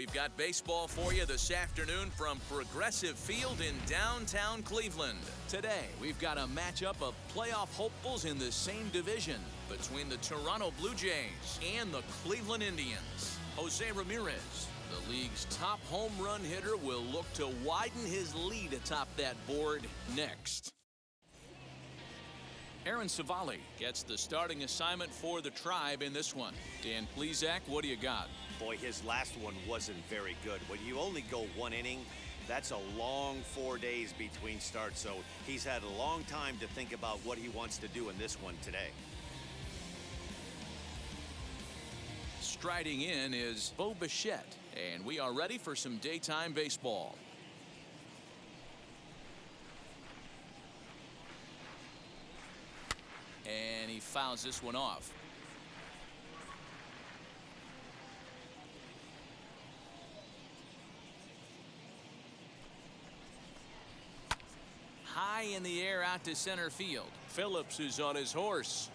we've got baseball for you this afternoon from Progressive Field in downtown Cleveland. Today, we've got a matchup of playoff hopefuls in the same division between the Toronto Blue Jays and the Cleveland Indians. Jose Ramirez, the league's top home run hitter, will look to widen his lead atop that board next. Aaron Civale gets the starting assignment for the Tribe in this one. Dan Plesac, what do you got? Boy, his last one wasn't very good. When you only go one inning, that's a long 4 days between starts. So he's had a long time to think about what he wants to do in this one today. Striding in is Bo Bichette, and we are ready for some daytime baseball. And he fouls this one off. High in the air out to center field. Phillips is on his horse.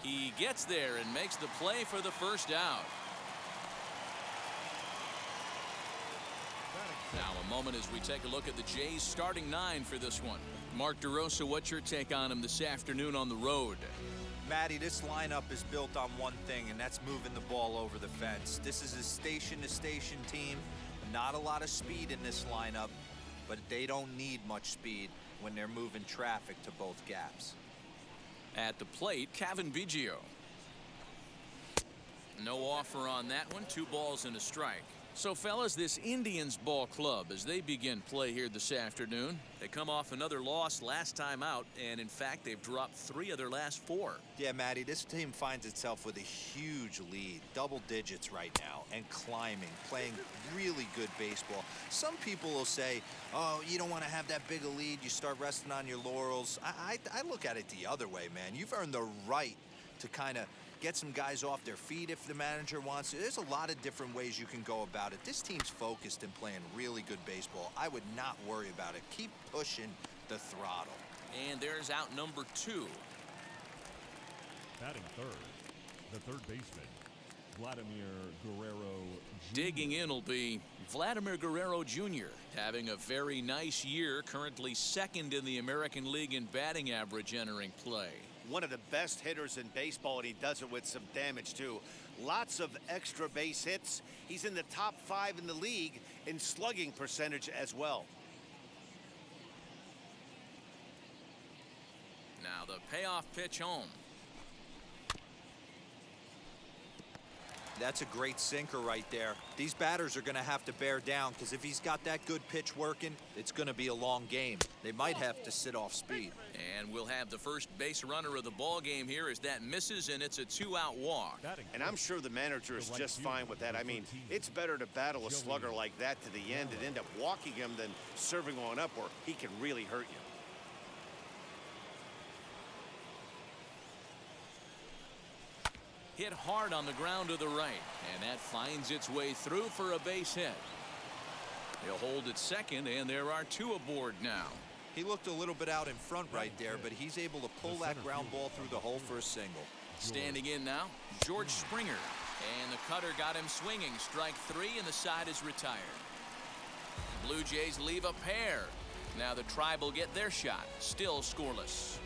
He gets there and makes the play for the first out. Now a moment as we take a look at the Jays starting nine for this one. Mark DeRosa, what's your take on him this afternoon on the road? Matty, this lineup is built on one thing, and that's moving the ball over the fence. This is a station-to-station team. Not a lot of speed in this lineup, but they don't need much speed when they're moving traffic to both gaps. At the plate, Cavan Biggio. No offer on that one. 2 balls and a strike. So, fellas, this Indians ball club, as they begin play here this afternoon, they come off another loss last time out, and in fact, they've dropped 3 of their last 4. Yeah, Matty, this team finds itself with a huge lead, double digits right now, and climbing, playing really good baseball. Some people will say, oh, you don't want to have that big a lead, you start resting on your laurels. I look at it the other way, man. You've earned the right to kind of get some guys off their feet if the manager wants to. There's a lot of different ways you can go about it. This team's focused and playing really good baseball. I would not worry about it. Keep pushing the throttle. And there's out number 2. Batting third, the third baseman, Vladimir Guerrero Jr. Digging in will be Vladimir Guerrero Jr., having a very nice year, currently second in the American League in batting average entering play. One of the best hitters in baseball, and he does it with some damage, too. Lots of extra base hits. He's in the top 5 in the league in slugging percentage as well. Now the payoff pitch home. That's a great sinker right there. These batters are going to have to bear down because if he's got that good pitch working, it's going to be a long game. They might have to sit off speed. And we'll have the first base runner of the ball game here as that misses, and it's a 2-out walk. And I'm sure the manager is just fine with that. I mean, it's better to battle a slugger like that to the end and end up walking him than serving one up where he can really hurt you. Hit hard on the ground to the right, and that finds its way through for a base hit. He'll hold at second, and there are 2 aboard now. He looked a little bit out in front right there, but he's able to pull that ground ball through the hole for a single. Standing in now, George Springer, and the cutter got him swinging. Strike 3, and the side is retired. Blue Jays leave a pair. Now the Tribe will get their shot, still scoreless.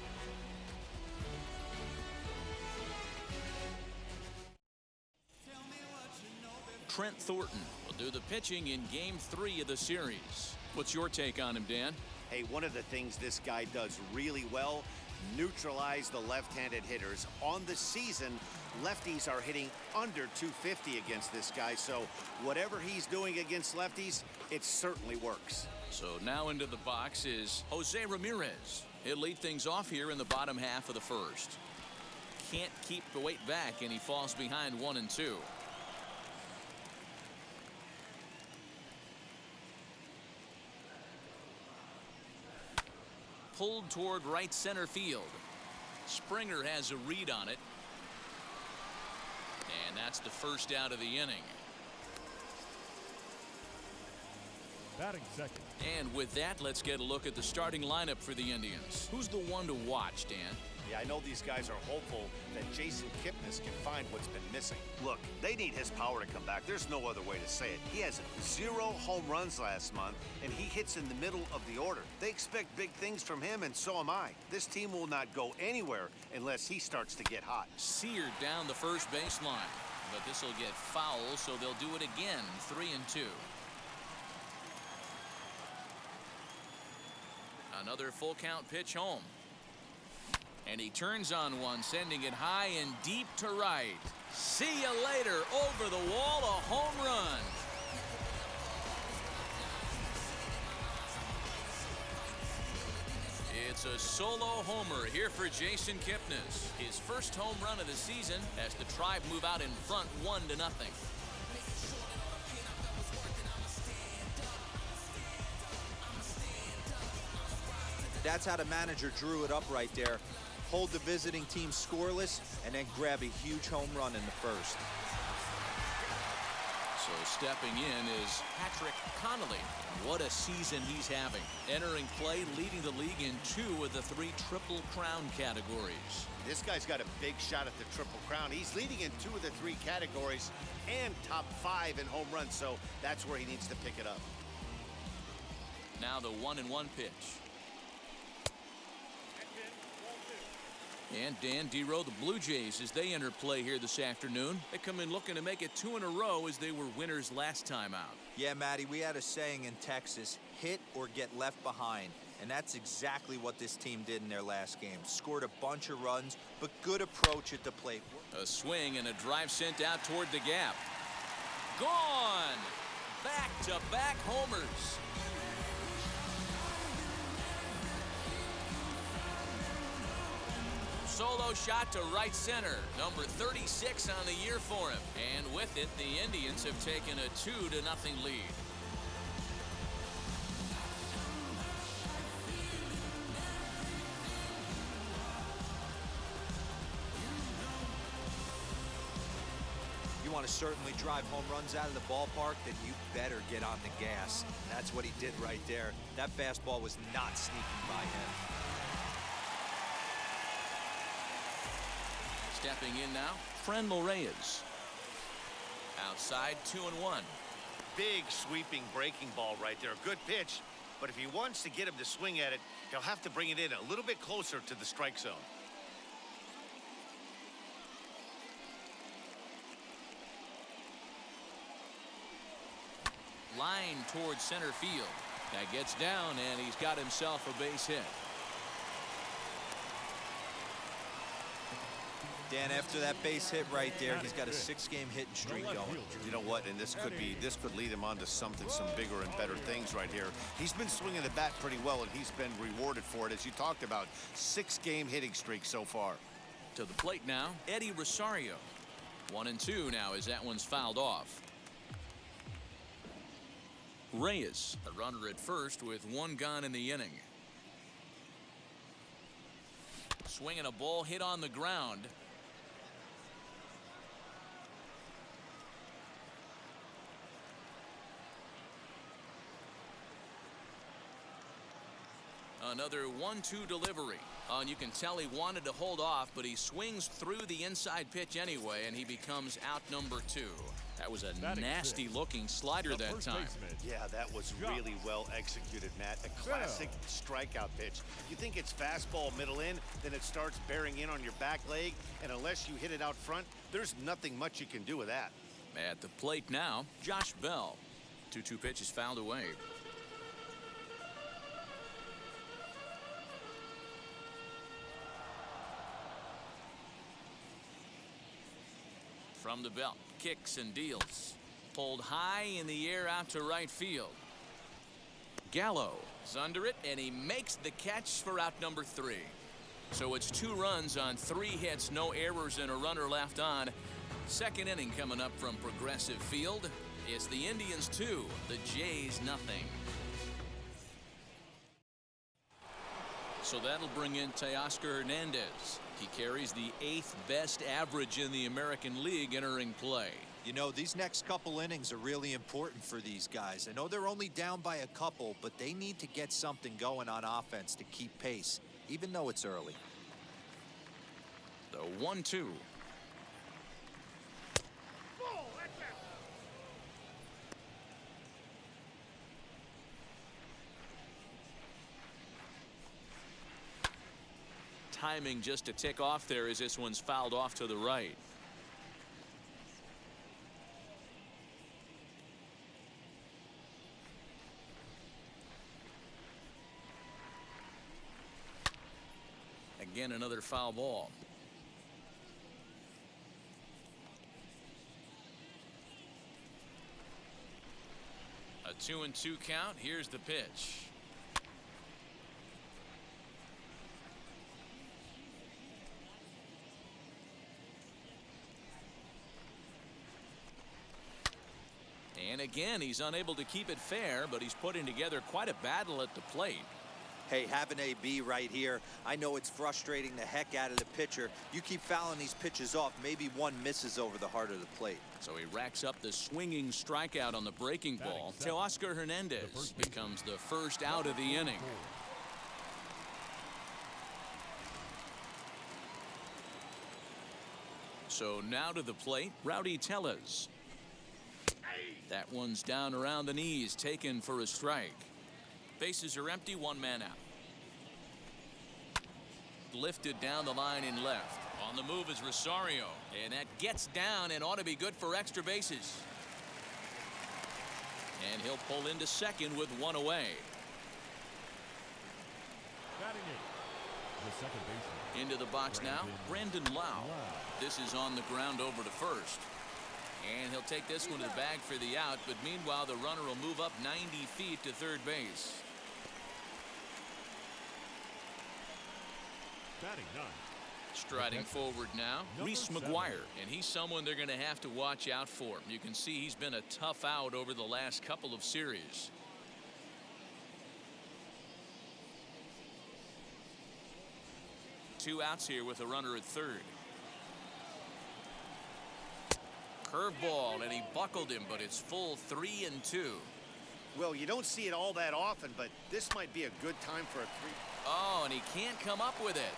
Trent Thornton will do the pitching in Game 3 of the series. What's your take on him, Dan? Hey, one of the things this guy does really well, neutralize the left-handed hitters. On the season, lefties are hitting under 250 against this guy, so whatever he's doing against lefties, it certainly works. So now into the box is Jose Ramirez. He'll lead things off here in the bottom half of the first. Can't keep the weight back, and he falls behind 1 and 2. Pulled toward right center field. Springer has a read on it. And that's the first out of the inning. Batting second. And with that, let's get a look at the starting lineup for the Indians. Who's the one to watch, Dan? Yeah, I know these guys are hopeful that Jason Kipnis can find what's been missing. Look, they need his power to come back. There's no other way to say it. He has 0 home runs last month, and he hits in the middle of the order. They expect big things from him, and so am I. This team will not go anywhere unless he starts to get hot. Seared down the first baseline, but this will get foul, so they'll do it again. 3-2. Another full count pitch home. And he turns on one, sending it high and deep to right. See you later. Over the wall, a home run. It's a solo homer here for Jason Kipnis. His first home run of the season as the Tribe move out in front 1-0. That's how the manager drew it up right there. Hold the visiting team scoreless and then grab a huge home run in the first. So stepping in is Patrick Connolly. What a season he's having. Entering play, leading the league in 2 of the 3 Triple Crown categories. This guy's got a big shot at the Triple Crown. He's leading in 2 of the 3 categories and top 5 in home runs, so that's where he needs to pick it up. Now the 1-1 pitch. And Dan Dero, the Blue Jays, as they enter play here this afternoon. They come in looking to make it 2 in a row as they were winners last time out. Yeah, Matty, we had a saying in Texas, hit or get left behind. And that's exactly what this team did in their last game. Scored a bunch of runs, but good approach at the plate. A swing and a drive sent out toward the gap. Gone! Back-to-back homers. Solo shot to right center. Number 36 on the year for him. And with it, the Indians have taken a 2-0 lead. You want to certainly drive home runs out of the ballpark, then you better get on the gas. And that's what he did right there. That fastball was not sneaking by him. Stepping in now, Franmil Reyes. Outside, 2-1. Big sweeping breaking ball right there. Good pitch, but if he wants to get him to swing at it, he'll have to bring it in a little bit closer to the strike zone. Line towards center field. That gets down, and he's got himself a base hit. Dan, after that base hit right there, he's got a 6-game hitting streak going. You know what? And this could lead him on to some bigger and better things right here. He's been swinging the bat pretty well, and he's been rewarded for it, as you talked about. 6-game hitting streak so far. To the plate now, Eddie Rosario. 1-2 now as that one's fouled off. Reyes, a runner at first with 1 gone in the inning. Swinging a ball hit on the ground. Another 1-2 delivery. And you can tell he wanted to hold off, but he swings through the inside pitch anyway, and he becomes out number 2. That was a nasty-looking slider that time. Yeah, that was really well executed, Matt. A classic strikeout pitch. You think it's fastball middle in, then it starts bearing in on your back leg, and unless you hit it out front, there's nothing much you can do with that. At the plate now, Josh Bell. 2-2 pitch is fouled away. From the belt, kicks and deals. Pulled high in the air out to right field. Gallo is under it, and he makes the catch for out number 3. So it's 2 runs on 3 hits, no errors, and a runner left on. Second inning coming up from Progressive Field. It's the Indians 2, the Jays nothing. So that'll bring in Teoscar Hernandez. He carries the 8th best average in the American League entering play. You know, these next couple innings are really important for these guys. I know they're only down by a couple, but they need to get something going on offense to keep pace, even though it's early. The 1-2. Timing just a tick off there as this one's fouled off to the right. Again, another foul ball. A 2-2 count. Here's the pitch. And again, he's unable to keep it fair, but he's putting together quite a battle at the plate. Hey, have an AB right here. I know it's frustrating the heck out of the pitcher. You keep fouling these pitches off, maybe one misses over the heart of the plate. So he racks up the swinging strikeout on the breaking ball. Teoscar Hernandez becomes the first out of the inning. So now to the plate, Rowdy Tellez. That one's down around the knees, taken for a strike. Bases are empty, one man out. Lifted down the line in left. On the move is Rosario, and that gets down and ought to be good for extra bases. And he'll pull into second with one away. Batting eighth, the second baseman. Into the box now, Brandon Lau. This is on the ground over to first. And he'll take this one to the bag for the out, but meanwhile the runner will move up 90 feet to third base. Batting ninth. Striding forward now, Reese McGuire, and he's someone they're going to have to watch out for. You can see he's been a tough out over the last couple of series. Two outs here with a runner at third. Curveball, and he buckled him, but it's full 3-2. Well, you don't see it all that often, but this might be a good time for a three. Oh, and he can't come up with it.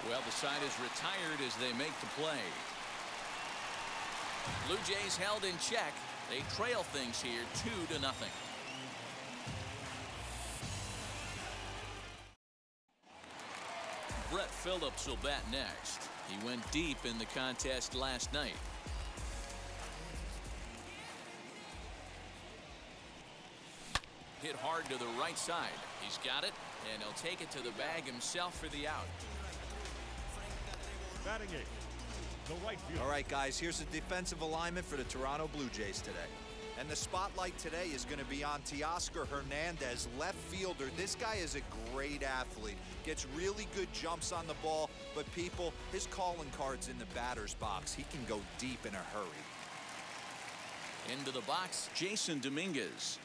Well, the side is retired as they make the play. Blue Jays held in check. They trail things here 2-0. Brett Phillips will bat next. He went deep in the contest last night. Hit hard to the right side. He's got it, and he'll take it to the bag himself for the out. Batting eighth, the right fielder. All right, guys, here's the defensive alignment for the Toronto Blue Jays today. And the spotlight today is going to be on Teoscar Hernandez, left fielder. This guy is a great athlete. Gets really good jumps on the ball, but people, his calling card's in the batter's box. He can go deep in a hurry. Into the box, Jason Dominguez.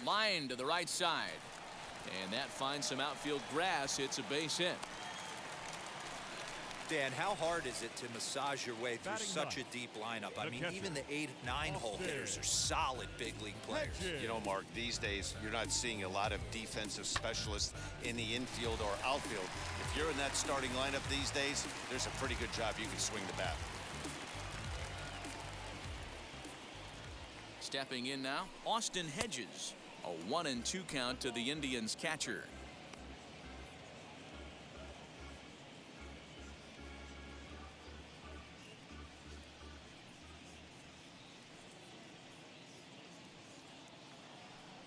Line to the right side. And that finds some outfield grass. It's a base hit. Dan, how hard is it to massage your way through Batting such ninth, a deep lineup? I the mean, catcher, even the 8, 9 hole Austin hitters are solid big league players. You know, Mark, these days you're not seeing a lot of defensive specialists in the infield or outfield. If you're in that starting lineup these days, there's a pretty good job you can swing the bat. Stepping in now, Austin Hedges. A 1-2 count to the Indians catcher.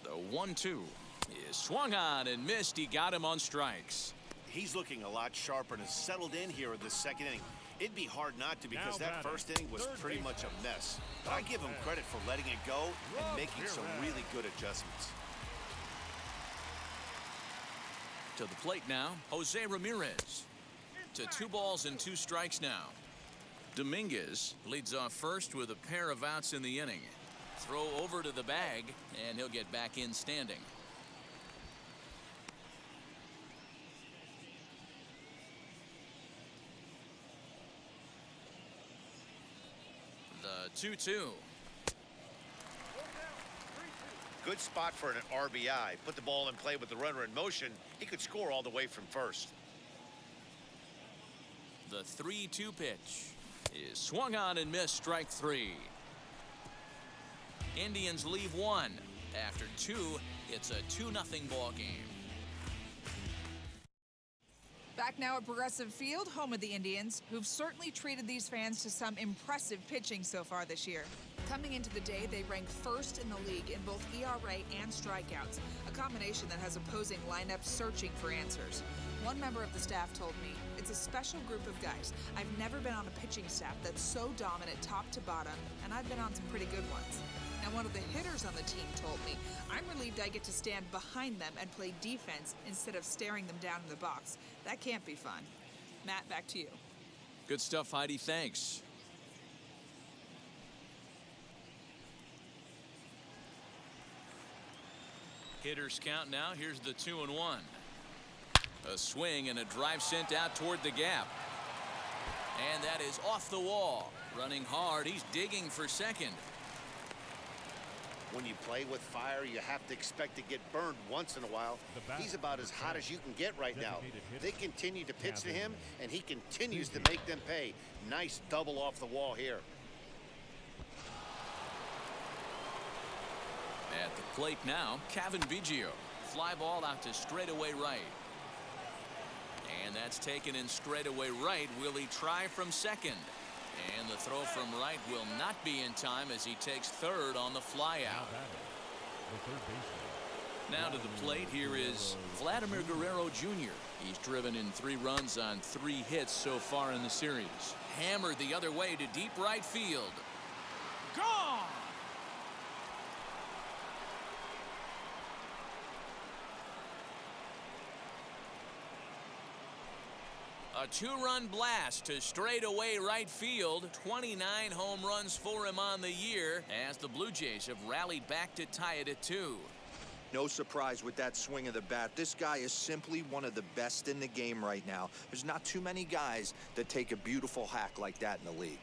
The 1-2 is swung on and missed. He got him on strikes. He's looking a lot sharper and has settled in here in the second inning. It'd be hard not to because Now that batting, first inning was third pretty baseman, much a mess. But I give him credit for letting it go and making some really good adjustments. To the plate now, Jose Ramirez. To 2 balls and 2 strikes now. Dominguez leads off first with a pair of outs in the inning. Throw over to the bag, and he'll get back in standing. 2-2. Good spot for an RBI. Put the ball in play with the runner in motion. He could score all the way from first. The 3-2 pitch is swung on and missed. Strike three. Indians leave one. After two, it's a 2-0 ball game. Back now at Progressive Field, home of the Indians, who've certainly treated these fans to some impressive pitching so far this year. Coming into the day, they rank first in the league in both ERA and strikeouts, a combination that has opposing lineups searching for answers. One member of the staff told me, "It's a special group of guys. I've never been on a pitching staff that's so dominant top to bottom, and I've been on some pretty good ones." And one of the hitters on the team told me, "I'm relieved I get to stand behind them and play defense instead of staring them down in the box. That can't be fun." Matt, back to you. Good stuff, Heidi. Thanks. Hitters count now. Here's the 2-1. A swing and a drive sent out toward the gap. And that is off the wall. Running hard. He's digging for second. When you play with fire, you have to expect to get burned once in a while. He's about as hot as you can get right now. They continue to pitch to him, and he continues to make them pay. Nice double off the wall here. At the plate now, Cavan Biggio. Fly ball out to straightaway right. And that's taken in straightaway right. Will he try from second? And the throw from right will not be in time as he takes third on the flyout. Now to the plate, here is Vladimir Guerrero Jr. He's driven in 3 runs on 3 hits so far in the series. Hammered the other way to deep right field. Gone! A 2-run blast to straightaway right field. 29 home runs for him on the year as the Blue Jays have rallied back to tie it at 2. No surprise with that swing of the bat. This guy is simply one of the best in the game right now. There's not too many guys that take a beautiful hack like that in the league.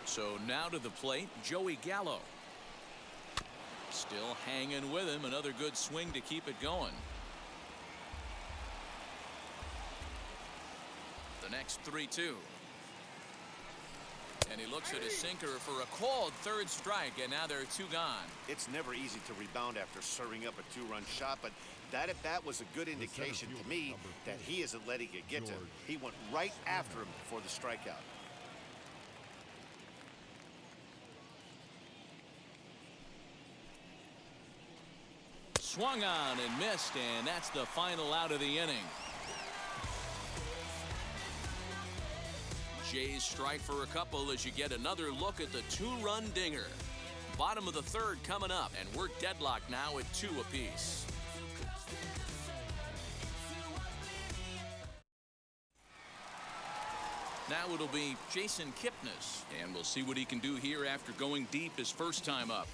So now to the plate, Joey Gallo. Still hanging with him. Another good swing to keep it going. The next 3-2. And he looks at his sinker for a called third strike, and now there are 2 gone. It's never easy to rebound after serving up a 2-run shot, but that at bat was a good indication to me that he isn't letting it get to him. He went right after him for the strikeout. Swung on and missed, and that's the final out of the inning. Jays strike for a couple as you get another look at the 2-run dinger. Bottom of the third coming up, and we're deadlocked now at 2 apiece. Now it'll be Jason Kipnis, and we'll see what he can do here after going deep his first time up.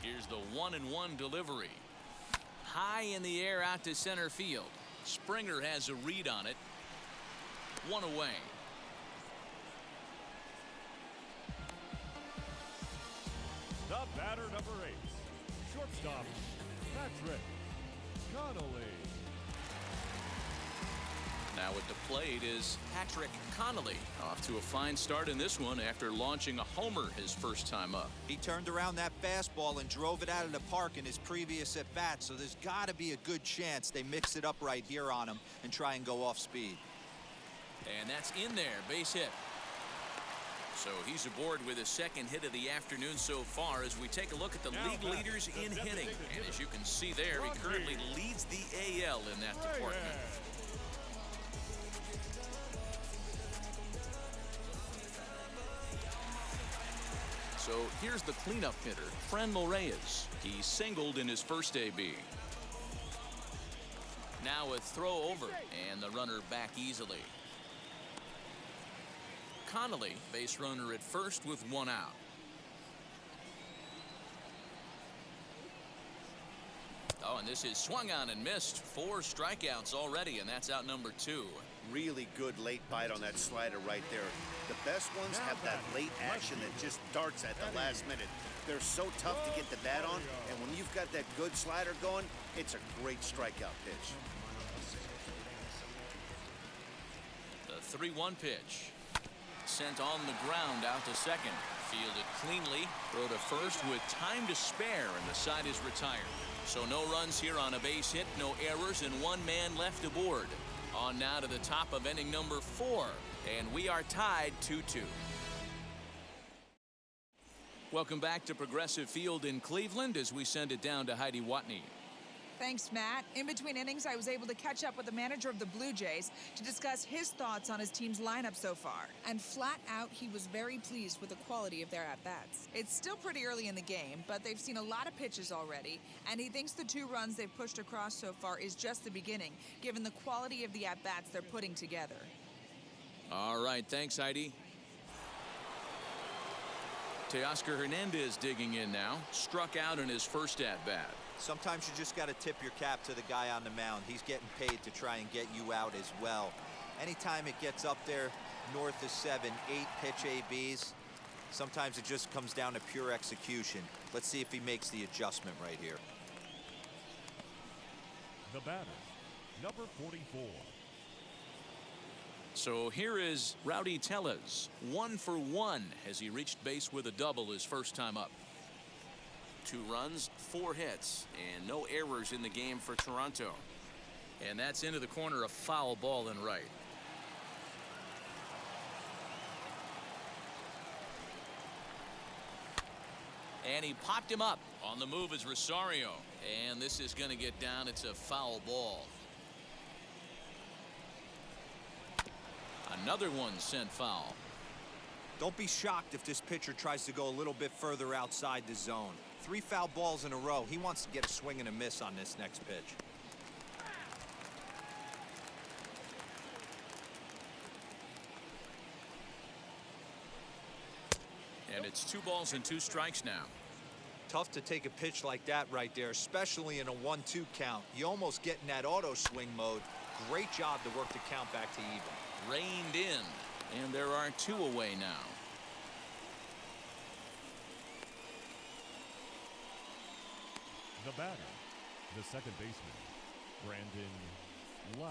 Here's the 1-1 delivery. High in the air out to center field. Springer has a read on it. 1 away. The batter, number 8, shortstop, Patrick Connolly. Now at the plate is Patrick Connolly. Off to a fine start in this one after launching a homer his first time up. He turned around that fastball and drove it out of the park in his previous at-bat, so there's got to be a good chance they mix it up right here on him and try and go off speed. And that's in there, base hit. So he's aboard with his second hit of the afternoon so far as we take a look at the league leaders in hitting. And as you can see there, he currently leads the AL in that department. So here's the cleanup hitter, Franmil Reyes. He singled in his first AB. Now a throw over, and the runner back easily. Connolly, base runner at first with one out. Oh, and this is swung on and missed. 4 strikeouts already, and that's out number 2. Really good late bite on that slider right there. The best ones have that late action that just darts at the last minute. They're so tough to get the bat on, and when you've got that good slider going, it's a great strikeout pitch. The 3-1 pitch. Sent on the ground out to second. Fielded cleanly. Throw to first with time to spare, and the side is retired. So no runs here on a base hit, no errors, and 1 man left aboard. On now to the top of inning number 4, and we are tied 2-2. Welcome back to Progressive Field in Cleveland as we send it down to Heidi Watney. Thanks, Matt. In between innings, I was able to catch up with the manager of the Blue Jays to discuss his thoughts on his team's lineup so far. And flat out, he was very pleased with the quality of their at-bats. It's still pretty early in the game, but they've seen a lot of pitches already, and he thinks the 2 runs they've pushed across so far is just the beginning, given the quality of the at-bats they're putting together. All right, thanks, Heidi. Teoscar Hernandez digging in now. Struck out in his first at-bat. Sometimes you just got to tip your cap to the guy on the mound. He's getting paid to try and get you out as well. Anytime it gets up there north of 7, 8 pitch ABs, sometimes it just comes down to pure execution. Let's see if he makes the adjustment right here. The batter, number 44. So here is Rowdy Tellez. 1 for 1 as he reached base with a double his first time up. 2 runs, 4 hits, and no errors in the game for Toronto. And that's into the corner, a foul ball in right. And he popped him up. On the move is Rosario. And this is going to get down. It's a foul ball. Another one sent foul. Don't be shocked if this pitcher tries to go a little bit further outside the zone. 3 foul balls in a row. He wants to get a swing and a miss on this next pitch. And it's 2 balls and 2 strikes now. Tough to take a pitch like that right there, especially in a 1-2 count. You almost get in that auto swing mode. Great job to work the count back to even. Reined in, and there are 2 away now. The batter, the second baseman, Brandon Lau.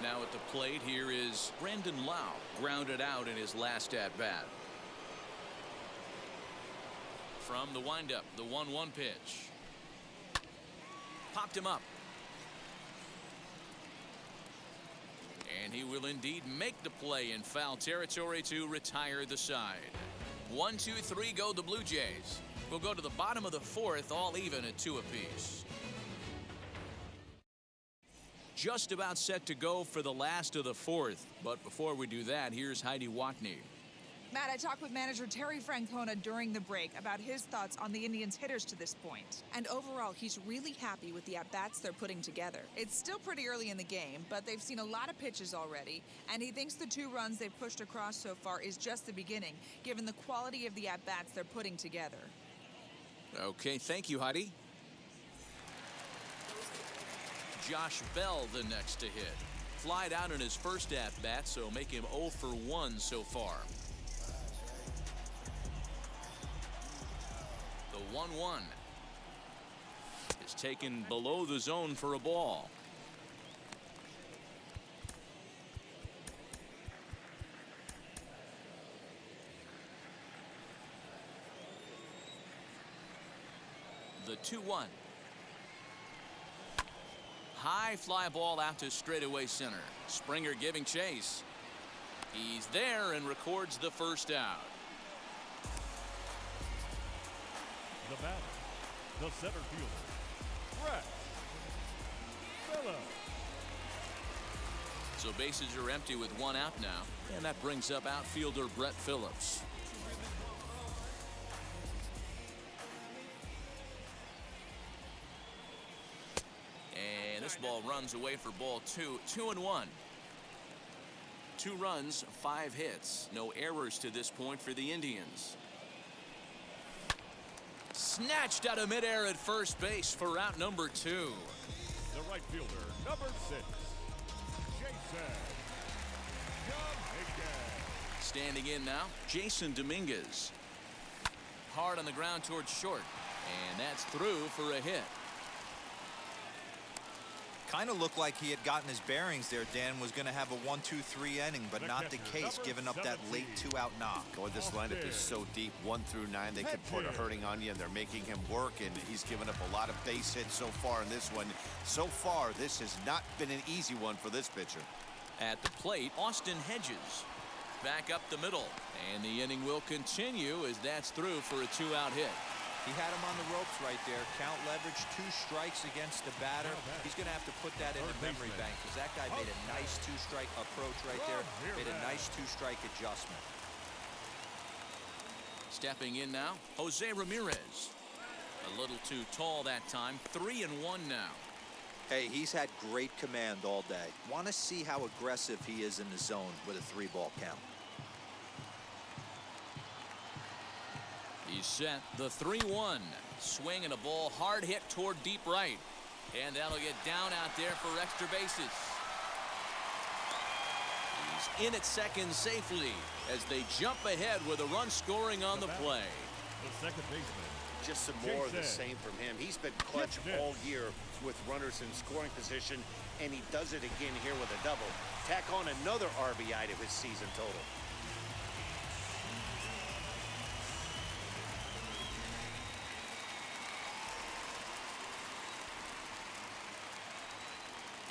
Now at the plate here is Brandon Lau, grounded out in his last at-bat. From the windup, the 1-1 pitch. Popped him up. And he will indeed make the play in foul territory to retire the side. 1, 2, 3 go the Blue Jays. We'll go to the bottom of the 4th, all even at 2 apiece. Just about set to go for the last of the 4th. But before we do that, here's Heidi Watney. Matt, I talked with manager Terry Francona during the break about his thoughts on the Indians' hitters to this point. And overall, he's really happy with the at-bats they're putting together. It's still pretty early in the game, but they've seen a lot of pitches already, and he thinks the 2 runs they've pushed across so far is just the beginning, given the quality of the at-bats they're putting together. Okay, thank you, Heidi. Josh Bell the next to hit. Flied out in his first at-bat, so make him 0 for 1 so far. The 1-1 is taken below the zone for a ball. The 2-1. High fly ball out to straightaway center. Springer giving chase. He's there and records the first out. The batter, the center fielder, Brett Phillips. So bases are empty with 1 out now, and that brings up outfielder Brett Phillips. And this ball runs away for ball 2. 2-1. 2 runs, 5 hits. No errors to this point for the Indians. Snatched out of midair at first base for out number 2. The right fielder, number 6, Jason Dominguez. Standing in now, Jason Dominguez. Hard on the ground towards short. And that's through for a hit. Kind of looked like he had gotten his bearings there. Dan was going to have a 1-2-3 inning, but not the case, giving up that late 2-out knock. Boy, this lineup is so deep, 1 through 9. They could put a hurting on you, and they're making him work, and he's given up a lot of base hits so far in this one. So far, this has not been an easy one for this pitcher. At the plate, Austin Hedges. Back up the middle, and the inning will continue as that's through for a 2-out hit. He had him on the ropes right there. Count leverage, 2 strikes against the batter. He's going to have to put that in the memory bank because that guy made a nice 2-strike approach right there. Made a nice 2-strike adjustment. Stepping in now, Jose Ramirez. A little too tall that time. 3-1 now. Hey, he's had great command all day. Want to see how aggressive he is in the zone with a 3-ball count. He's set. The 3-1. Swing and a ball hard hit toward deep right. And that'll get down out there for extra bases. He's in at second safely as they jump ahead with a run scoring on the play. The second baseman. Just some more of the same from him. He's been clutch all year with runners in scoring position, and he does it again here with a double. Tack on another RBI to his season total.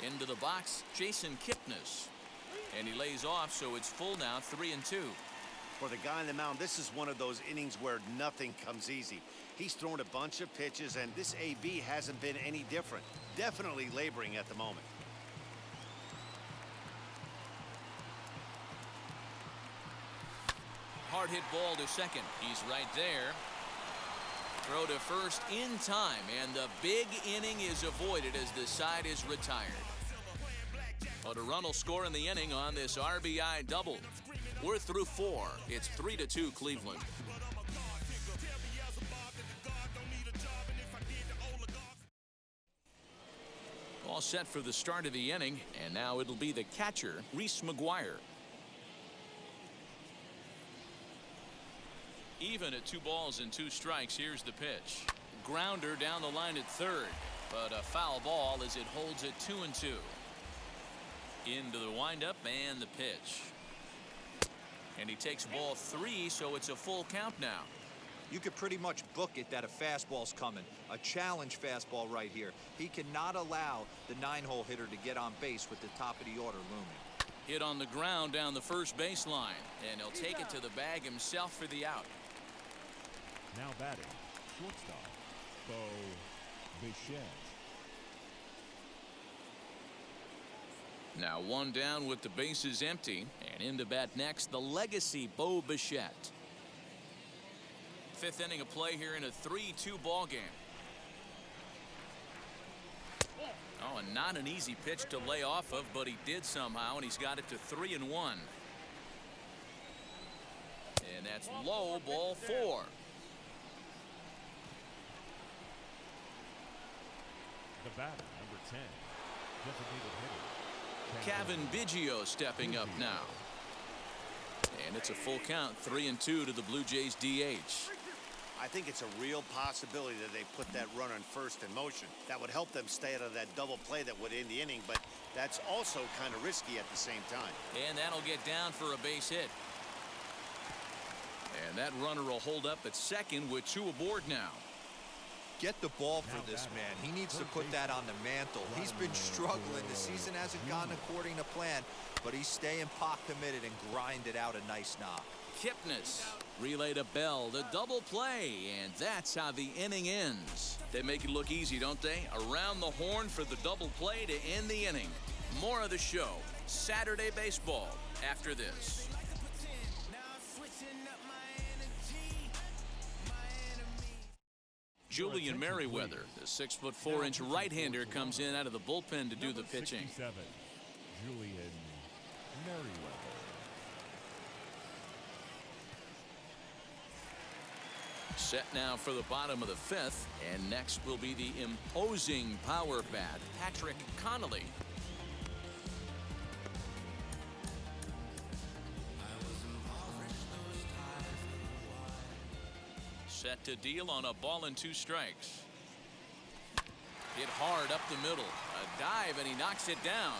Into the box, Jason Kipnis. And he lays off, so it's full now, 3-2. For the guy on the mound, this is one of those innings where nothing comes easy. He's thrown a bunch of pitches, and this AB hasn't been any different. Definitely laboring at the moment. Hard hit ball to second. He's right there. Throw to first in time, and the big inning is avoided as the side is retired. A run will score in the inning on this RBI double. We're through 4. It's 3-2 Cleveland. All set for the start of the inning, and now it'll be the catcher, Reese McGuire. Even at 2 balls and 2 strikes, here's the pitch. Grounder down the line at third, but a foul ball as it holds it 2-2. Into the windup and the pitch. And he takes ball 3, so it's a full count now. You could pretty much book it that a fastball's coming. A challenge fastball right here. He cannot allow the 9-hole hitter to get on base with the top of the order looming. Hit on the ground down the first baseline, and he'll take it to the bag himself for the out. Now batting, shortstop, Bo Bichette. Now 1 down with the bases empty, and in to bat next, the legacy Bo Bichette. 5th inning of play here in a 3-2 ball game. Oh, and not an easy pitch to lay off of, but he did somehow, and he's got it to 3-1. And that's low, ball 4. The batter, number 10, designated hitter, Cavan Biggio stepping up now. And it's a full count, 3-2 to the Blue Jays DH. I think it's a real possibility that they put that runner in first in motion. That would help them stay out of that double play that would end the inning, but that's also kind of risky at the same time. And that'll get down for a base hit. And that runner will hold up at second with 2 aboard now. Get the ball for this man. He needs to put that on the mantle. He's been struggling. The season hasn't gone according to plan, but he's staying pot committed and grinded out a nice knock. Kipnis relay to Bell, the double play, and that's how the inning ends. They make it look easy, don't they? Around the horn for the double play to end the inning. More of the show, Saturday Baseball, after this. Julian Merriweather, the 6'4" right-hander, comes in out of the bullpen to do the pitching. 67, Julian Merriweather. Set now for the bottom of the fifth, and next will be the imposing power bat, Patrick Connolly. Set to deal on a ball and 2 strikes. Hit hard up the middle. A dive, and he knocks it down.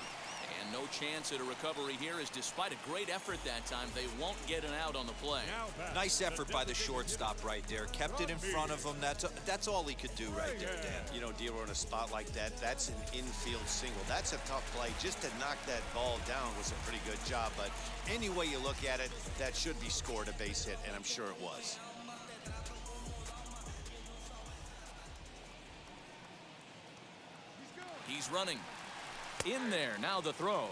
And no chance at a recovery here, as despite a great effort that time, they won't get an out on the play. Nice effort by the shortstop right there. Kept it in front of him. That's all he could do right there, Dan. You know, dealer in a spot like that, that's an infield single. That's a tough play. Just to knock that ball down was a pretty good job. But any way you look at it, that should be scored a base hit, and I'm sure it was. He's running. In there, now the throw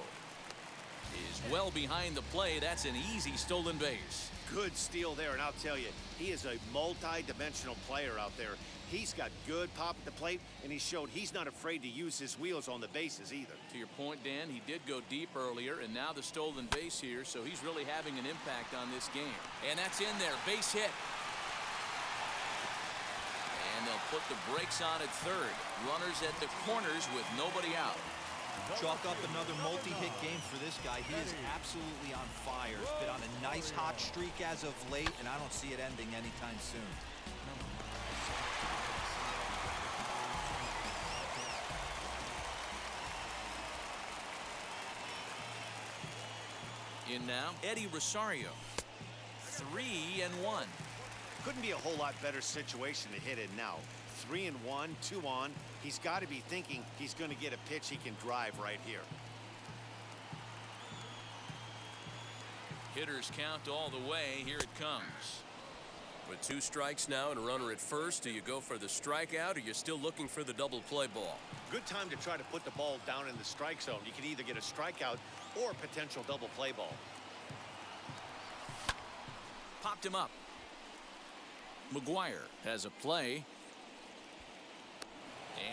is well behind the play. That's an easy stolen base. Good steal there, and I'll tell you, he is a multi-dimensional player out there. He's got good pop at the plate, and he showed he's not afraid to use his wheels on the bases either. To your point, Dan, he did go deep earlier, and now the stolen base here, so he's really having an impact on this game. And that's in there, base hit. And they'll put the brakes on at third. Runners at the corners with nobody out. Chalk up another multi-hit game for this guy. He is absolutely on fire. He's been on a nice hot streak as of late, and I don't see it ending anytime soon. In now, Eddie Rosario. 3-1. Couldn't be a whole lot better situation to hit in now. 3-1, 2 on. He's got to be thinking he's going to get a pitch he can drive right here. Hitters count all the way. Here it comes. With 2 strikes now and a runner at first, do you go for the strikeout, or you're still looking for the double play ball? Good time to try to put the ball down in the strike zone. You can either get a strikeout or a potential double play ball. Popped him up. McGuire has a play.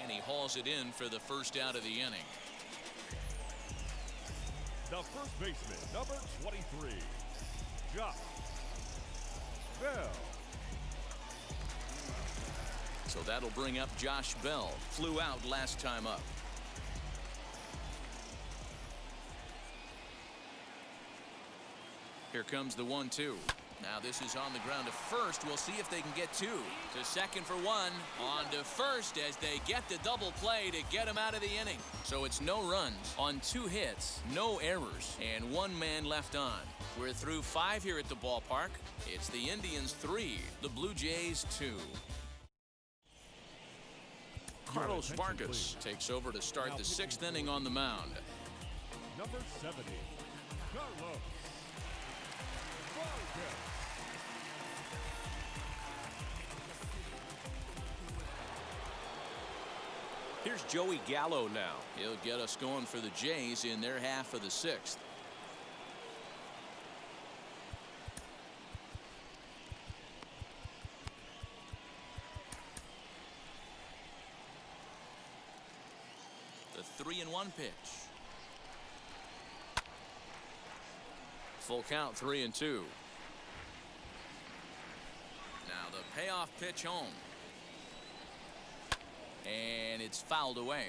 And he hauls it in for the first out of the inning. The first baseman, number 23, Josh Bell. So that'll bring up Josh Bell. Flew out last time up. Here comes the 1-2. Now this is on the ground to first. We'll see if they can get 2. To second for 1. On to first as they get the double play to get him out of the inning. So it's no runs on 2 hits, no errors, and 1 man left on. We're through 5 here at the ballpark. It's the Indians 3, the Blue Jays 2. Carlos Vargas takes over to start the 6th inning on the mound. Number 70, Carlos Vargas. Here's Joey Gallo now. He'll get us going for the Jays in their half of the 6th. The 3-1 pitch. Full count, 3-2. Now the payoff pitch home. And it's fouled away.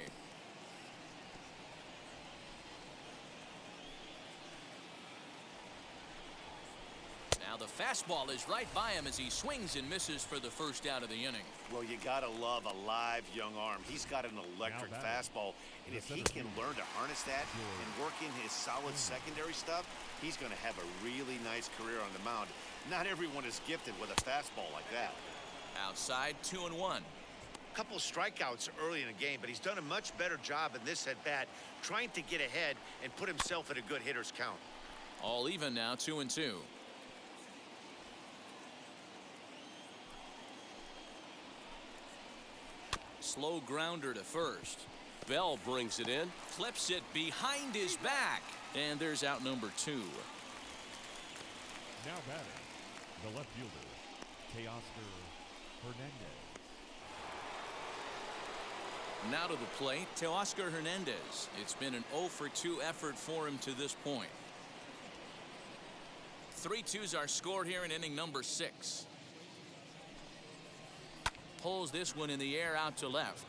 Now the fastball is right by him as he swings and misses for the first out of the inning. Well, you gotta love a live young arm. He's got an electric fastball, and if he can learn to harness that and work in his solid secondary stuff, he's gonna have a really nice career on the mound. Not everyone is gifted with a fastball like that. Outside, 2-1. Couple strikeouts early in the game, but he's done a much better job in this at bat, trying to get ahead and put himself at a good hitter's count. All even now, 2-2. Slow grounder to first. Bell brings it in, flips it behind his back, and there's out number 2. Now batting, the left fielder, Teoscar Hernandez. Now to the plate, Teoscar Hernandez. It's been an 0-for-2 effort for him to this point. 3-2s are scored here in inning number 6. pulls this one in the air out to left.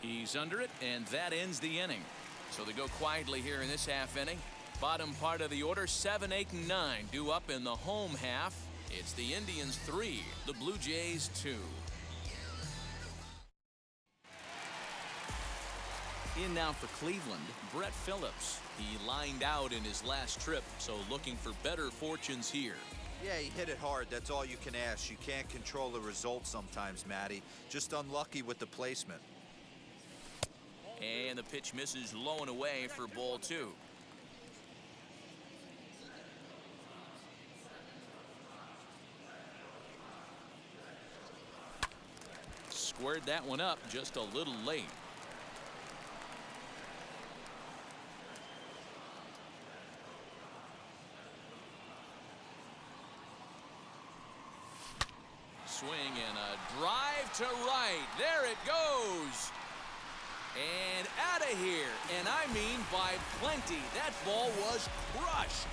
He's under it, and that ends the inning. So they go quietly here in this half inning. Bottom part of the order, 7, 8, and 9 due up in the home half. It's the Indians 3, the Blue Jays 2. In now for Cleveland, Brett Phillips. He lined out in his last trip, so looking for better fortunes here. Yeah, he hit it hard. That's all you can ask. You can't control the result sometimes, Matty. Just unlucky with the placement. And the pitch misses low and away for ball 2. Squared that one up just a little late. Swing and a drive to right. There it goes. And out of here. And I mean by plenty. That ball was crushed.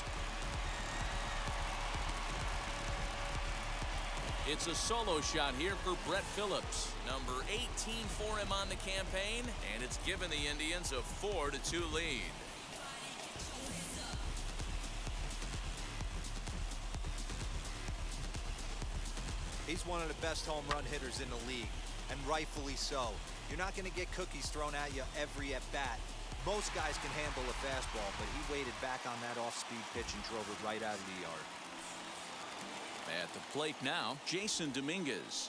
It's a solo shot here for Brett Phillips. Number 18 for him on the campaign. And it's given the Indians a 4-2 lead. He's one of the best home run hitters in the league, and rightfully so. You're not going to get cookies thrown at you every at-bat. Most guys can handle a fastball, but he waited back on that off-speed pitch and drove it right out of the yard. At the plate now, Jason Dominguez.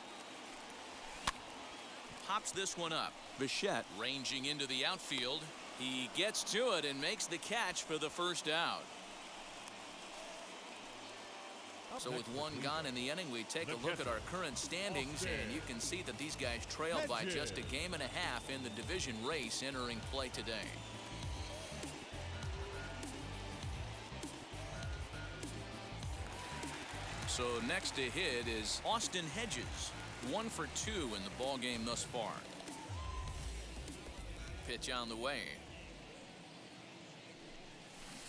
Pops this one up. Bichette ranging into the outfield. He gets to it and makes the catch for the first out. So with one gone in the inning, we take a look at our current standings, and you can see that these guys trail by just a game and a half in the division race entering play today. So next to hit is Austin Hedges, 1 for 2 in the ball game thus far. Pitch on the way.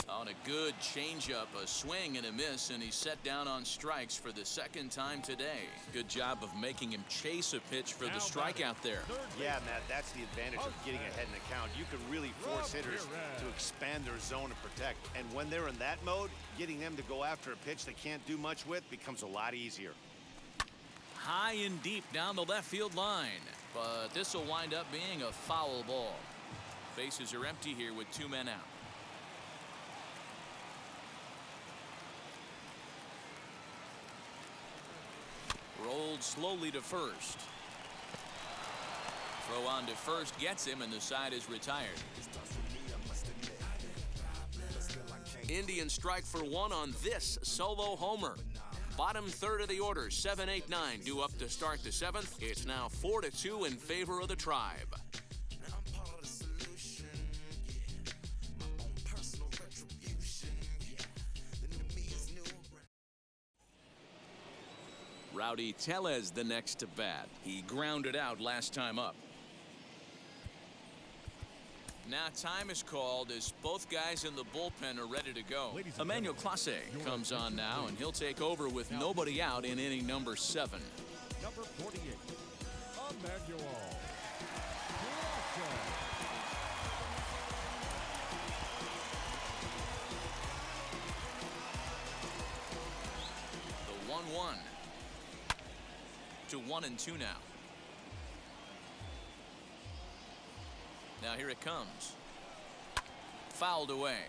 On a good changeup, a swing and a miss, and he's set down on strikes for the second time today. Good job of making him chase a pitch for the strikeout there. Yeah, Matt, that's the advantage of getting ahead in the count. You can really force hitters to expand their zone and protect. And when they're in that mode, getting them to go after a pitch they can't do much with becomes a lot easier. High and deep down the left field line, but this will wind up being a foul ball. Bases are empty here with 2 men out. Rolled slowly to first. Throw on to first gets him, and the side is retired. Indians strike for 1 on this solo homer. Bottom third of the order, 7, 8, 9 due up to start the 7th. It's now 4-2 in favor of the Tribe. Rowdy Tellez the next to bat. He grounded out last time up. Now time is called as both guys in the bullpen are ready to go. Emmanuel Clase comes on now, and he'll take over with nobody out in inning number 7. Number 48, Emmanuel Clase. The 1-1 to 1-2 now. Now here it comes. Fouled away.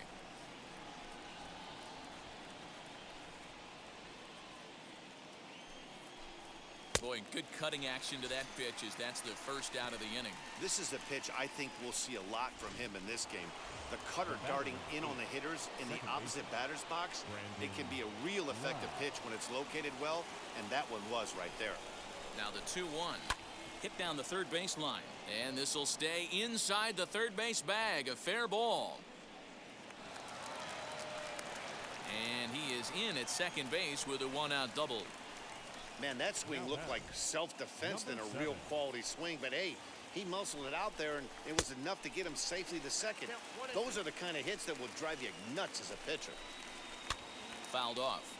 Boy, good cutting action to that pitch as that's the first out of the inning. This is a pitch I think we'll see a lot from him in this game. The cutter darting in on the hitters in the opposite batter's box. It can be a real effective pitch when it's located well, and that one was right there. Now the 2-1. Hit down the third base line. And this will stay inside the third base bag. A fair ball. And he is in at second base with a 1-out double. Man, that swing looked like self-defense than a real quality swing. But, hey, he muscled it out there, and it was enough to get him safely to second. Those are the kind of hits that will drive you nuts as a pitcher. Fouled off.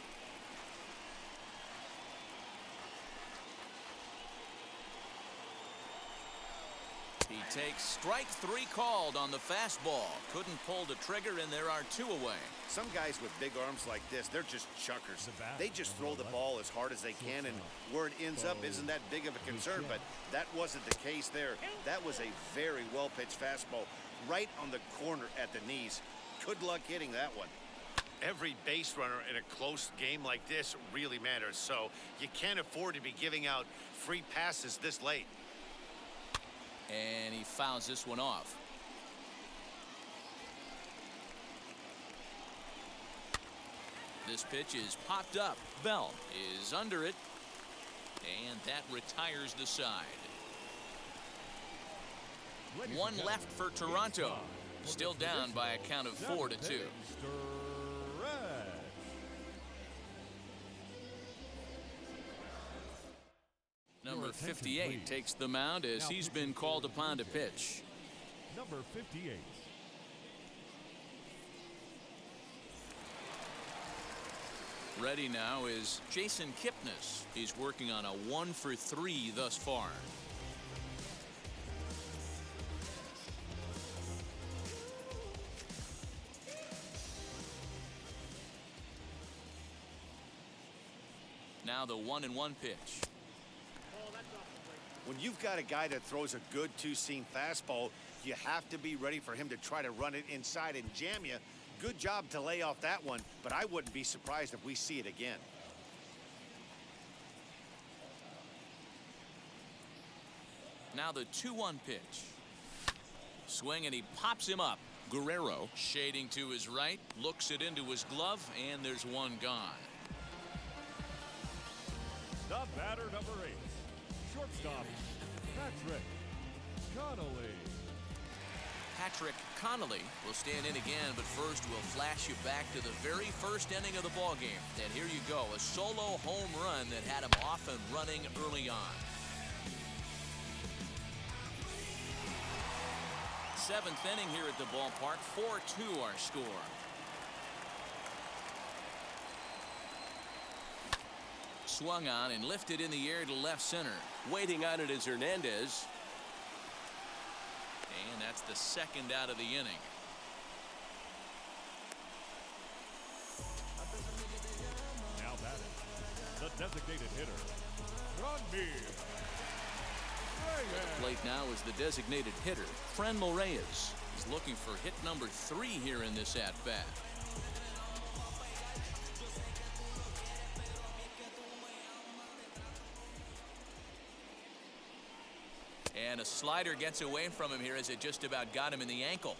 He takes strike 3 called on the fastball. Couldn't pull the trigger, and there are 2 away. Some guys with big arms like this, they're just chuckers. They just throw the ball as hard as they can, and where it ends up isn't that big of a concern, but that wasn't the case there. That was a very well-pitched fastball right on the corner at the knees. Good luck hitting that one. Every base runner in a close game like this really matters, so you can't afford to be giving out free passes this late. And he fouls this one off. This pitch is popped up. Bell is under it, and that retires the side. One left for Toronto. Still down by a count of 4-2. Number 58 takes the mound as he's been called upon to pitch. Number 58. Ready now is Jason Kipnis. He's working on a 1-for-3 thus far. Now the 1-1 pitch. When you've got a guy that throws a good two-seam fastball, you have to be ready for him to try to run it inside and jam you. Good job to lay off that one, but I wouldn't be surprised if we see it again. Now the 2-1 pitch. Swing, and he pops him up. Guerrero shading to his right, looks it into his glove, and there's one gone. The batter, number 8. Shortstop, Patrick Connolly. Patrick Connolly will stand in again, but first we'll flash you back to the very first inning of the ballgame. And here you go, a solo home run that had him off and running early on. 7th inning here at the ballpark, 4-2 our score. Swung on and lifted in the air to left center. Waiting on it is Hernandez. And that's the second out of the inning. Now batting, the designated hitter, Franmil Reyes. The plate now is the designated hitter, Franmil Reyes. He's looking for hit number 3 here in this at-bat. And a slider gets away from him here as it just about got him in the ankle.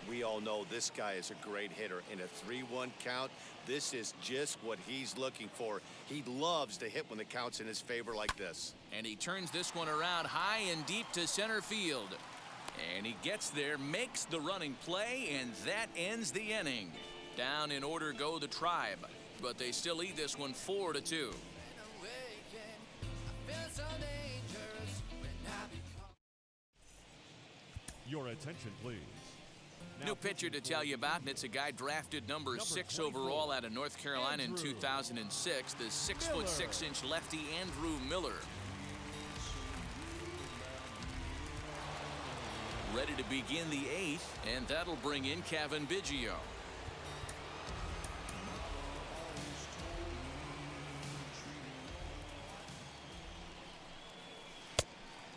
We all know this guy is a great hitter. In a 3-1 count, this is just what he's looking for. He loves to hit when the count's in his favor like this. And he turns this one around high and deep to center field. And he gets there, makes the running play, and that ends the inning. Down in order go the Tribe, but they still lead this one 4-2. Your attention, please. New pitcher to tell you about, and it's a guy drafted number 6 overall out of North Carolina in 2006, the 6'6" lefty Andrew Miller. Ready to begin the 8th, and that'll bring in Cavan Biggio.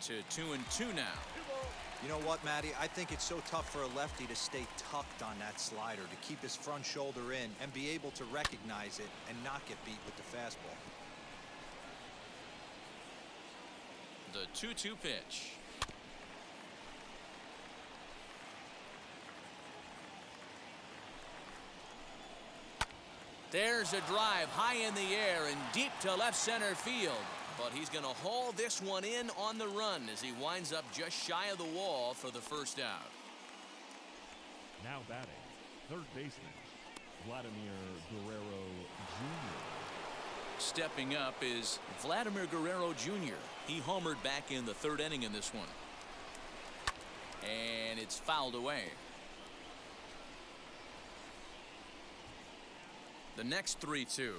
To 2-2 now. You know what, Matty? I think it's so tough for a lefty to stay tucked on that slider, to keep his front shoulder in and be able to recognize it and not get beat with the fastball. The 2-2 pitch. There's a drive high in the air and deep to left center field. But he's going to haul this one in on the run as he winds up just shy of the wall for the first out. Now batting, third baseman, Vladimir Guerrero Jr. Stepping up is Vladimir Guerrero Jr. He homered back in the 3rd inning in this one. And it's fouled away. The next 3-2.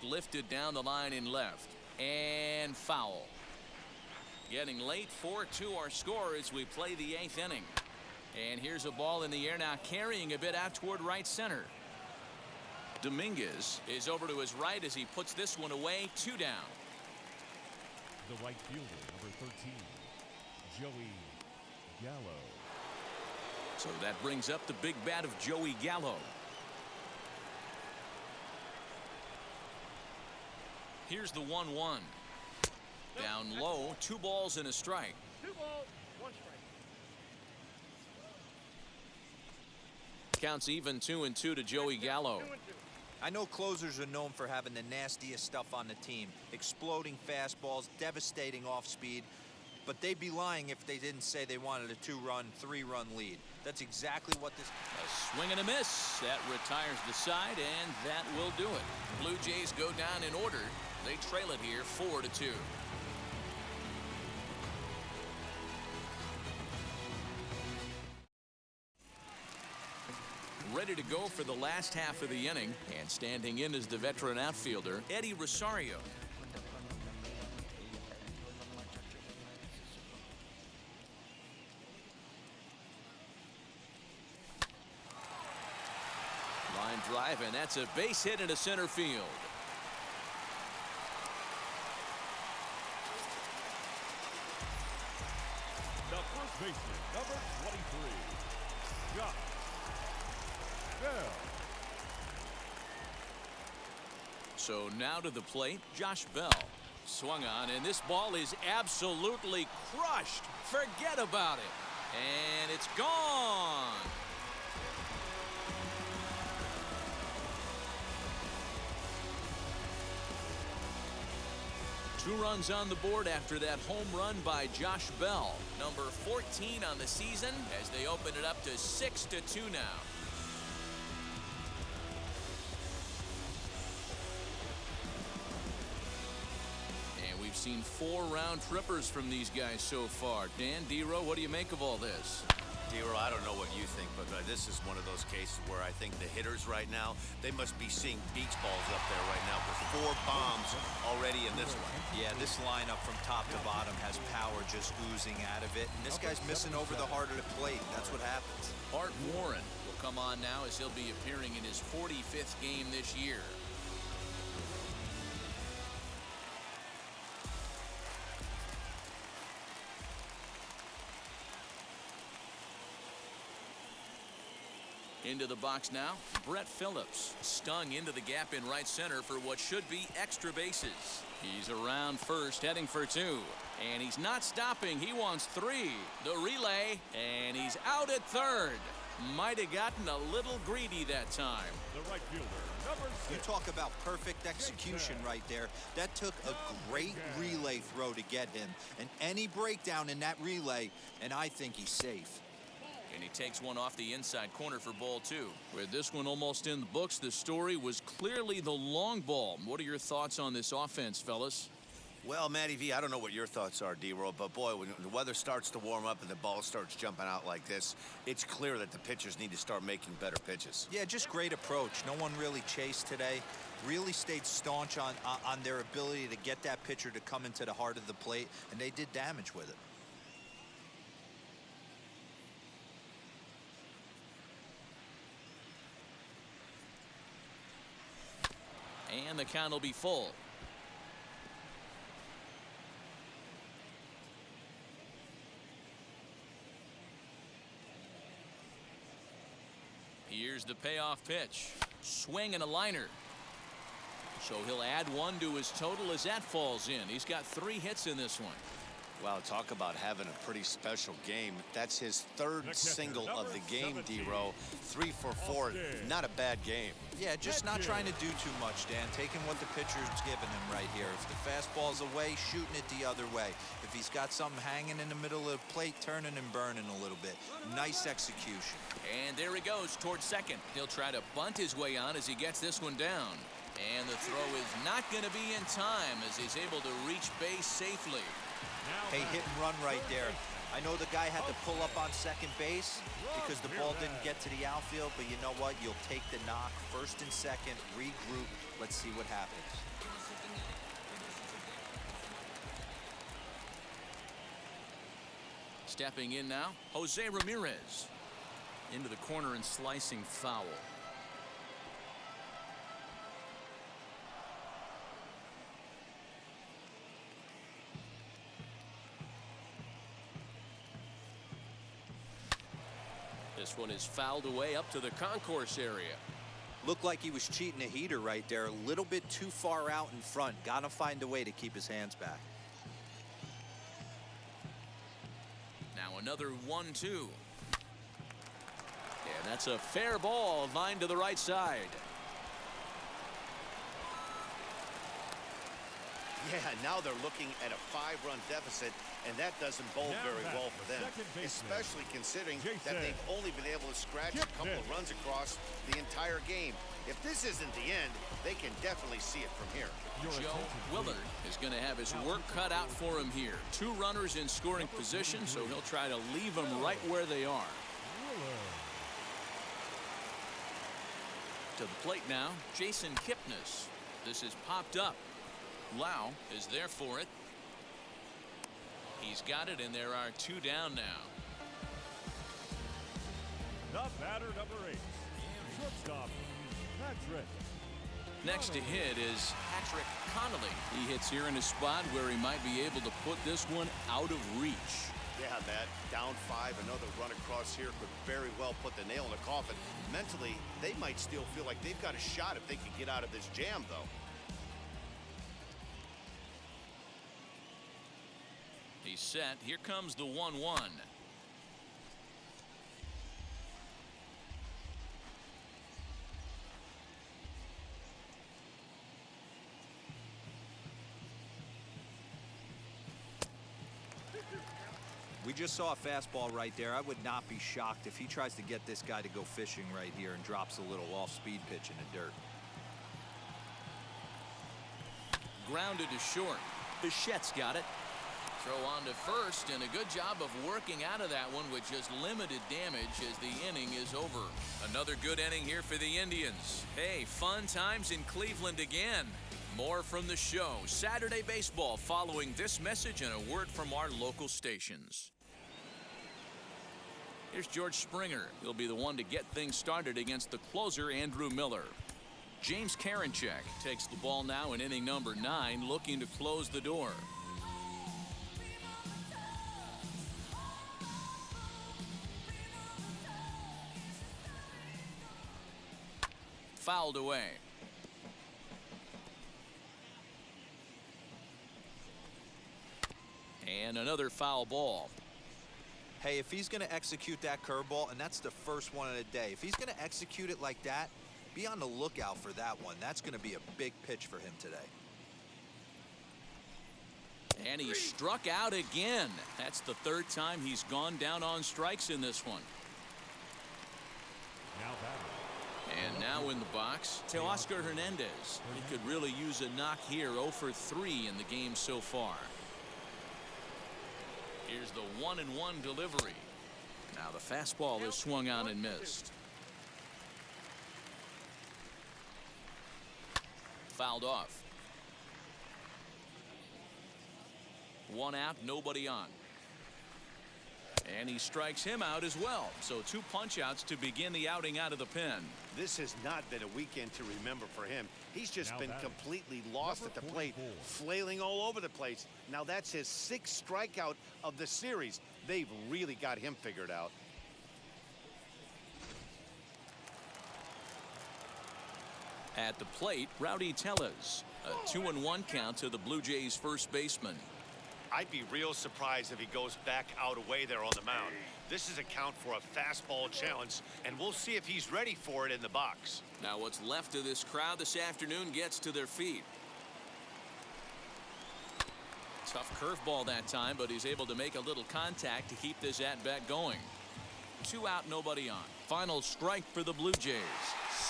Lifted down the line in left. And foul. Getting late, 4-2 our score as we play the 8th inning. And here's a ball in the air now, carrying a bit out toward right center. Dominguez is over to his right as he puts this one away. 2 down. The right fielder, number 13, Joey Gallo. So that brings up the big bat of Joey Gallo. Here's the 1-1. Down low, 2 balls and a strike. 2 balls, 1 strike. Counts even 2-2 to Joey Gallo. 2-2. I know closers are known for having the nastiest stuff on the team. Exploding fastballs, devastating off speed. But they'd be lying if they didn't say they wanted a 2-run, 3-run lead. That's exactly what this... A swing and a miss. That retires the side, and that will do it. Blue Jays go down in order. They trail it here 4-2. Ready to go for the last half of the inning, and standing in is the veteran outfielder, Eddie Rosario. Line drive, and that's a base hit into center field. The first baseman, number 23, Josh Bell. So now to the plate, Josh Bell. Swung on, and this ball is absolutely crushed. Forget about it. And it's gone. Two runs on the board after that home run by Josh Bell. Number 14 on the season as they open it up to 6-2 now. And we've seen 4 round trippers from these guys so far. Dan, D-Row, what do you make of all this? D-Row, I don't know what you think, but this is one of those cases where I think the hitters right now, they must be seeing beach balls up there right now with 4 bombs already in this one. Yeah, this lineup from top to bottom has power just oozing out of it. And this guy's missing over the heart of the plate. That's what happens. Art Warren will come on now as he'll be appearing in his 45th game this year. Into the box now, Brett Phillips stung into the gap in right center for what should be extra bases. He's around first, heading for 2. And he's not stopping. He wants 3. The relay, and he's out at third. Might have gotten a little greedy that time. The right fielder, number 6. You talk about perfect execution right there. That took a great relay throw to get him. And any breakdown in that relay, and I think he's safe. And he takes one off the inside corner for ball 2. With this one almost in the books, the story was clearly the long ball. What are your thoughts on this offense, fellas? Well, Matty V, I don't know what your thoughts are, D-Row, but boy, when the weather starts to warm up and the ball starts jumping out like this, it's clear that the pitchers need to start making better pitches. Yeah, just great approach. No one really chased today. Really stayed staunch on their ability to get that pitcher to come into the heart of the plate, and they did damage with it. And the count will be full. Here's the payoff pitch. Swing and a liner. So he'll add 1 to his total as that falls in. He's got 3 hits in this one. Wow, talk about having a pretty special game. That's his 3rd single of the game, D-Row. 3 for 4. Not a bad game. Yeah, just not trying to do too much, Dan. Taking what the pitcher's giving him right here. If the fastball's away, shooting it the other way. If he's got something hanging in the middle of the plate, turning and burning a little bit. Nice execution. And there he goes towards second. He'll try to bunt his way on as he gets this one down. And the throw is not going to be in time as he's able to reach base safely. Hey, hit and run right there. I know the guy had to pull up on second base because the ball didn't get to the outfield, but you know what? You'll take the knock. First and second, regroup. Let's see what happens. Stepping in now, Jose Ramirez. Into the corner and slicing foul. This one is fouled away up to the concourse area. Looked like he was cheating a heater right there. A little bit too far out in front. Got to find a way to keep his hands back. Now another 1-2. Yeah, that's a fair ball, lined to the right side. Yeah, now they're looking at a 5-run deficit, and that doesn't bode very well for them, especially considering that they've only been able to scratch a couple of runs across the entire game. If this isn't the end, they can definitely see it from here. Joe Willard is going to have his work cut out for him here. 2 runners in scoring position, so he'll try to leave them right where they are. To the plate now, Jason Kipnis. This is popped up. Lau is there for it. He's got it, and there are 2 down now. The batter, number 8, shortstop, Patrick. Next to hit is Patrick Connolly. He hits here in a spot where he might be able to put this one out of reach. Yeah, that down 5, another run across here could very well put the nail in the coffin. Mentally, they might still feel like they've got a shot if they can get out of this jam, though. He's set. Here comes the 1-1. We just saw a fastball right there. I would not be shocked if he tries to get this guy to go fishing right here and drops a little off-speed pitch in the dirt. Grounded to short. Bichette's got it. Throw on to first, and a good job of working out of that one with just limited damage as the inning is over. Another good inning here for the Indians. Hey, fun times in Cleveland again. More from the show. Saturday Baseball following this message and a word from our local stations. Here's George Springer. He'll be the one to get things started against the closer, Andrew Miller. James Karinchak takes the ball now in inning number 9, looking to close the door. Fouled away. And another foul ball. Hey, if he's going to execute that curveball, and that's the first one of the day, if he's going to execute it like that, be on the lookout for that one. That's going to be a big pitch for him today. And he struck out again. That's the 3rd time he's gone down on strikes in this one. Now batting. And now in the box, Teoscar Hernandez. He could really use a knock here. 0 for 3 in the game so far. Here's the 1-1 delivery. Now the fastball is swung on and missed. Fouled off. 1 out, nobody on. And he strikes him out as well. So 2 punch-outs to begin the outing out of the pen. This has not been a weekend to remember for him. He's just been completely lost at the plate, flailing all over the place. Now that's his 6th strikeout of the series. They've really got him figured out. At the plate, Rowdy Tellez. A 2-1 count to the Blue Jays first baseman. I'd be real surprised if he goes back out away there on the mound. This is a count for a fastball challenge, and we'll see if he's ready for it in the box. Now what's left of this crowd this afternoon gets to their feet. Tough curveball that time, but he's able to make a little contact to keep this at-bat going. 2 out, nobody on. Final strike for the Blue Jays.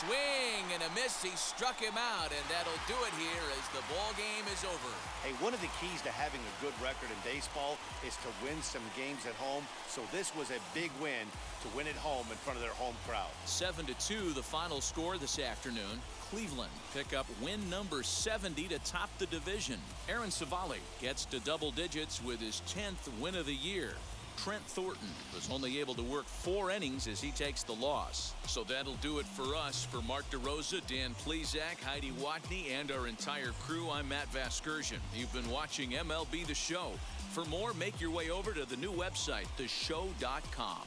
Swing and a miss. He struck him out, and that'll do it here as the ball game is over. Hey, one of the keys to having a good record in baseball is to win some games at home. So this was a big win to win at home in front of their home crowd. 7-2 the final score this afternoon. Cleveland pick up win number 70 to top the division. Aaron Civale gets to double digits with his 10th win of the year. Trent Thornton was only able to work 4 innings as he takes the loss. So that'll do it for us. For Mark DeRosa, Dan Plesac, Heidi Watney, and our entire crew, I'm Matt Vasgersian. You've been watching MLB The Show. For more, make your way over to the new website, theshow.com.